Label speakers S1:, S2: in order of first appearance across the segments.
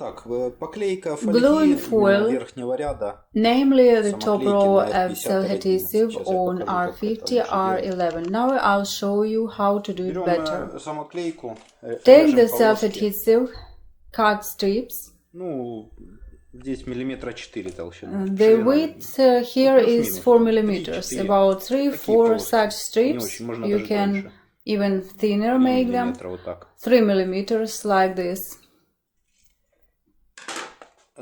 S1: Так, поклейка
S2: Gluing
S1: фольги
S2: foil,
S1: верхнего ряда.
S2: namely the top
S1: Самоклейки
S2: row
S1: на
S2: of
S1: F50
S2: self-adhesive
S1: R11. Сейчас я
S2: on
S1: покажу, как это
S2: R50
S1: лучше делать.
S2: R11. Now I'll show you how to do it
S1: Берем
S2: better.
S1: самоклейку,
S2: Take the
S1: режем полоски.
S2: self-adhesive, cut strips.
S1: Ну, здесь миллиметра 4 толщина.
S2: The width here is 4 millimeters,
S1: 3-4.
S2: about 3-4
S1: полоски.
S2: such
S1: Не
S2: strips.
S1: очень, можно
S2: You
S1: даже
S2: can
S1: тоньше.
S2: even
S1: 3
S2: thinner make them,
S1: миллиметра, вот так.
S2: 3 millimeters like this.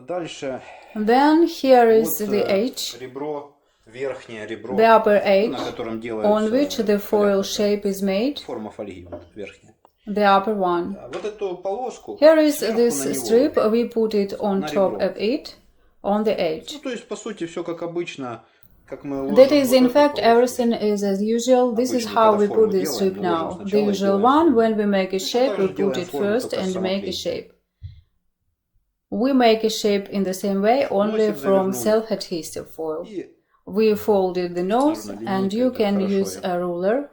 S1: Дальше
S2: Then here is
S1: вот
S2: the edge,
S1: ребро, верхнее ребро,
S2: the upper
S1: на
S2: edge,
S1: котором
S2: on
S1: делается
S2: which the foil
S1: фоляпка.
S2: shape is made,
S1: Форма фольги, вот верхняя.
S2: the upper one.
S1: Вот эту полоску
S2: Here is
S1: сверху
S2: this
S1: на него,
S2: strip, we put it on
S1: на
S2: top
S1: ребро.
S2: of it, on the edge.
S1: Ну, то есть, по сути, все как обычно, как мы ложим
S2: That is,
S1: вот
S2: in
S1: эту
S2: fact,
S1: полоску.
S2: everything is as usual. This is
S1: Обычно,
S2: how
S1: когда
S2: we
S1: форму
S2: put this
S1: делаем,
S2: strip
S1: мы ложим
S2: now. The
S1: сначала и
S2: usual
S1: делаем
S2: one,
S1: форму.
S2: when we make a shape,
S1: также
S2: we put
S1: делаем
S2: it
S1: форму,
S2: first
S1: только с
S2: and make a
S1: самоклейкой.
S2: shape. We make a shape in the same way, only
S1: Носик
S2: from
S1: завернули.
S2: self-adhesive foil.
S1: И
S2: We folded the nose,
S1: Нужно
S2: and
S1: линейкой,
S2: you
S1: так
S2: can
S1: хорошо
S2: use
S1: я.
S2: a ruler.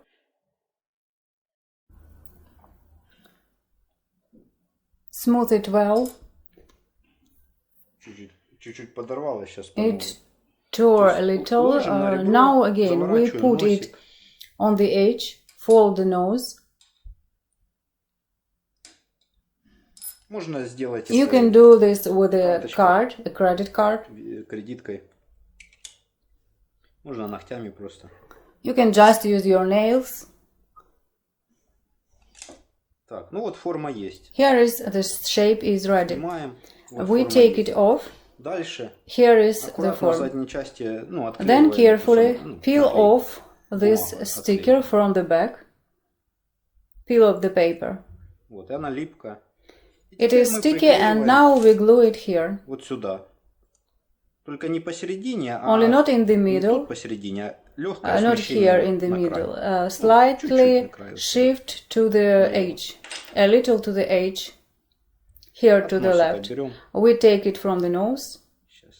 S2: Smooth it well.
S1: чуть-чуть подорвалось сейчас.
S2: It tore a little.
S1: Ложим на ребро,
S2: Now again, we
S1: заворачиваем
S2: put it
S1: носик.
S2: on the edge, fold the nose.
S1: Можно сделать
S2: You
S1: это
S2: can do this with a
S1: карточкой.
S2: card, a credit card.
S1: Кредиткой. Можно ногтями просто.
S2: You can just use your nails.
S1: Так, ну вот форма есть.
S2: Here is the shape is ready.
S1: Снимаем. Вот
S2: We
S1: форма
S2: take
S1: есть.
S2: it off.
S1: Дальше
S2: Here is the
S1: аккуратно в
S2: form.
S1: задней части, ну,
S2: Then
S1: отклеиваем эту
S2: carefully
S1: саму-
S2: peel
S1: наклейку.
S2: off this
S1: Бумагу
S2: sticker from the back. Peel off the paper.
S1: Вот, и она липкая. И
S2: It
S1: теперь
S2: is
S1: мы
S2: sticky, and
S1: приклеиваем
S2: now we glue it here.
S1: вот сюда. Только не посередине, а
S2: Only not in the
S1: не
S2: middle.
S1: тут посередине, а легкое
S2: Not
S1: смещение
S2: here in the
S1: на край.
S2: middle.
S1: чуть-чуть
S2: Slightly
S1: на краю.
S2: shift to the edge. A little to the edge. Here
S1: От
S2: to the
S1: носика
S2: left.
S1: берем.
S2: We take it from the nose.
S1: Сейчас.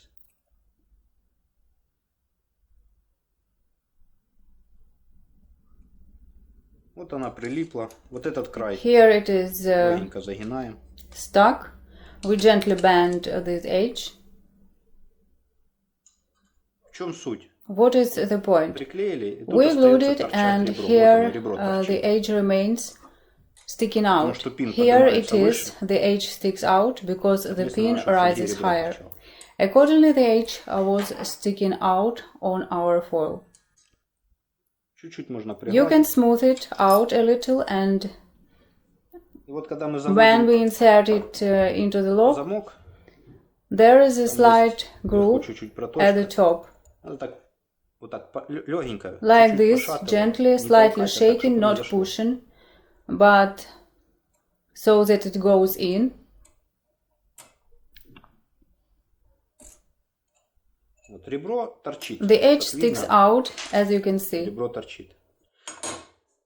S1: Вот она прилипла. Вот этот край
S2: Here it is
S1: легенько загинаем.
S2: stuck. We gently bend this edge.
S1: В чем суть?
S2: What is the point?
S1: Приклеили, и тут
S2: We glued
S1: остается
S2: it,
S1: торчать
S2: and
S1: ребро. Вот
S2: here
S1: оно, ребро торчит.
S2: the edge remains sticking out.
S1: что пин
S2: Here it
S1: поднимается
S2: is,
S1: выше.
S2: the edge sticks out because the
S1: Соответственно,
S2: pin
S1: наша фольги
S2: rises
S1: ребро
S2: higher.
S1: торчало.
S2: Accordingly, the edge was sticking out on our foil.
S1: Чуть-чуть можно
S2: You can
S1: пригладить.
S2: smooth it out a little, and
S1: И вот когда мы
S2: when we
S1: заводим
S2: insert it into the lock,
S1: замок,
S2: there is a slight
S1: вверху
S2: groove
S1: чуть-чуть
S2: at
S1: проточка.
S2: the top.
S1: Надо так, вот так легенько.
S2: Like
S1: чуть-чуть
S2: this,
S1: пошатывать.
S2: gently,
S1: Не
S2: slightly
S1: толкать, а так,
S2: shaking,
S1: чтобы
S2: not
S1: не зашло.
S2: pushing, but so that it goes in.
S1: Вот ребро торчит.
S2: The edge
S1: Как
S2: sticks
S1: видно,
S2: out, as you can see.
S1: ребро торчит.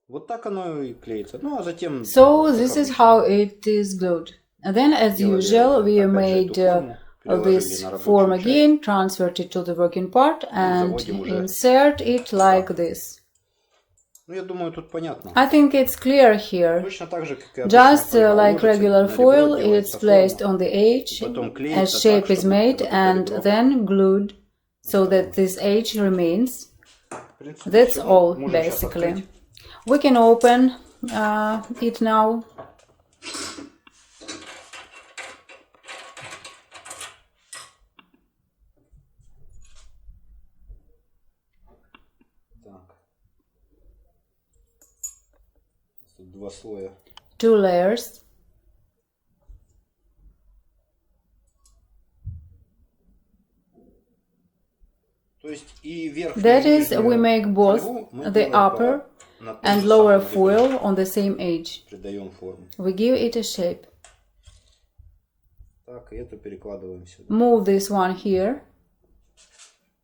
S1: Вот так оно и клеится. Ну, а затем...
S2: So
S1: как
S2: this is
S1: обычно,
S2: how it is glued. And then, as
S1: делали,
S2: usual, we
S1: опять же,
S2: made
S1: эту форму, переложили
S2: this
S1: на рабочую
S2: form
S1: часть.
S2: again, transferred it to the working part, and
S1: заводим уже.
S2: insert it like this.
S1: Ну, я думаю, тут понятно.
S2: I think it's clear here.
S1: Точно так же, как и
S2: Just
S1: обычная фольга.
S2: like
S1: Ложится,
S2: regular
S1: на ребро
S2: foil,
S1: делается
S2: it's placed
S1: форма.
S2: on the edge
S1: Потом
S2: as
S1: клеится
S2: shape
S1: так,
S2: is
S1: чтобы
S2: made,
S1: вот это
S2: and
S1: ребро.
S2: then glued so that this edge remains.
S1: В принципе,
S2: That's
S1: всё.
S2: all,
S1: Можем сейчас
S2: basically.
S1: открыть.
S2: We can open it now.
S1: Так. Тут два слоя.
S2: 2 layers.
S1: То есть и верхнюю,
S2: That
S1: и
S2: is, we
S1: нижнюю
S2: make both
S1: фольгу мы
S2: the
S1: делаем
S2: upper
S1: на том
S2: and
S1: же
S2: lower
S1: самом
S2: foil
S1: ребре.
S2: on the same edge.
S1: Придаем форму.
S2: We give it a shape.
S1: Так, и эту перекладываем сюда.
S2: Move this one here.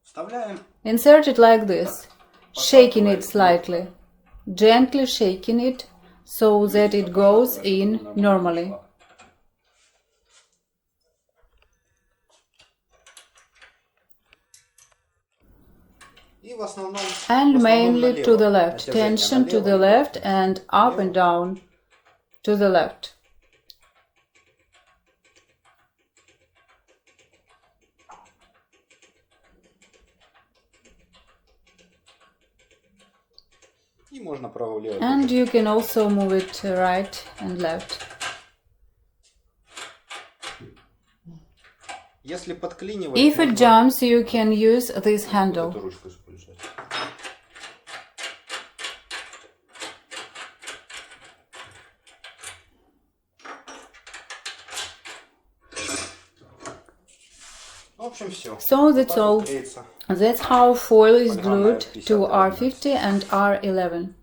S1: Вставляем.
S2: Insert it like this, shaking it slightly, gently shaking it so that it goes in normally.
S1: И в основном,
S2: And mainly
S1: налево.
S2: to the left,
S1: Натяжение
S2: tension to
S1: налево.
S2: the left and up and down to the left.
S1: И можно право-влево.
S2: And you can also move it right and left.
S1: Если подклинивает,
S2: If it
S1: можно
S2: jumps, you can use this
S1: вот
S2: handle.
S1: эту ручку использовать. В общем, все.
S2: So that's all. That's how foil is glued to R50 and R11.